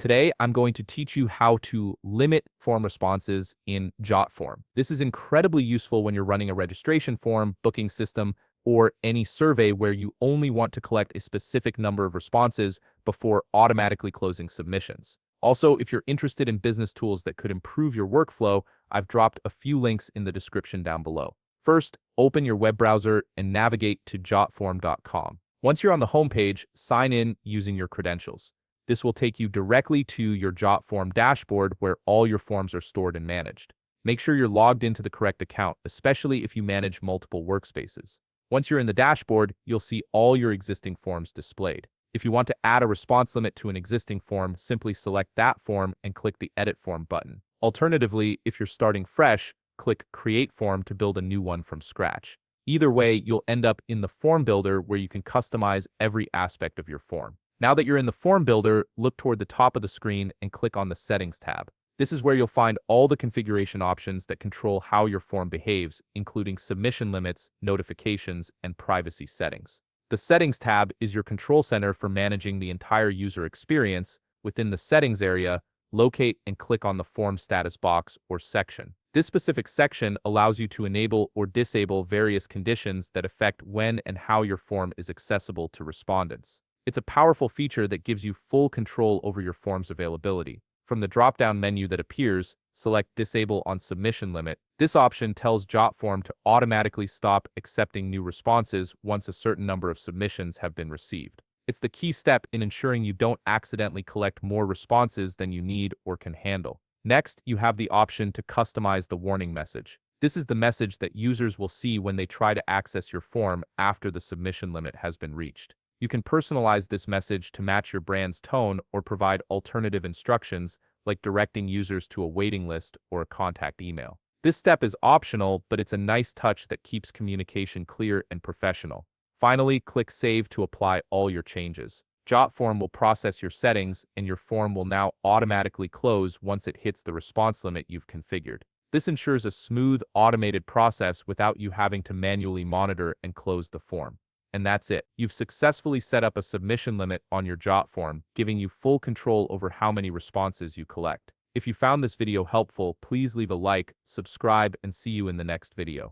Today, I'm going to teach you how to limit form responses in Jotform. This is incredibly useful when you're running a registration form, booking system, or any survey where you only want to collect a specific number of responses before automatically closing submissions. Also, if you're interested in business tools that could improve your workflow, I've dropped a few links in the description down below. First, open your web browser and navigate to jotform.com. Once you're on the homepage, sign in using your credentials. This will take you directly to your Jotform dashboard where all your forms are stored and managed. Make sure you're logged into the correct account, especially if you manage multiple workspaces. Once you're in the dashboard, you'll see all your existing forms displayed. If you want to add a response limit to an existing form, simply select that form and click the Edit Form button. Alternatively, if you're starting fresh, click Create Form to build a new one from scratch. Either way, you'll end up in the Form Builder where you can customize every aspect of your form. Now that you're in the Form Builder, look toward the top of the screen and click on the Settings tab. This is where you'll find all the configuration options that control how your form behaves, including submission limits, notifications, and privacy settings. The Settings tab is your control center for managing the entire user experience. Within the Settings area, locate and click on the Form Status box or section. This specific section allows you to enable or disable various conditions that affect when and how your form is accessible to respondents. It's a powerful feature that gives you full control over your form's availability. From the drop-down menu that appears, select Disable on Submission Limit. This option tells Jotform to automatically stop accepting new responses once a certain number of submissions have been received. It's the key step in ensuring you don't accidentally collect more responses than you need or can handle. Next, you have the option to customize the warning message. This is the message that users will see when they try to access your form after the submission limit has been reached. You can personalize this message to match your brand's tone or provide alternative instructions like directing users to a waiting list or a contact email. This step is optional, but it's a nice touch that keeps communication clear and professional. Finally, click Save to apply all your changes. Jotform will process your settings, and your form will now automatically close once it hits the response limit you've configured. This ensures a smooth, automated process without you having to manually monitor and close the form. And that's it. You've successfully set up a submission limit on your Jotform, giving you full control over how many responses you collect. If you found this video helpful, please leave a like, subscribe, and see you in the next video.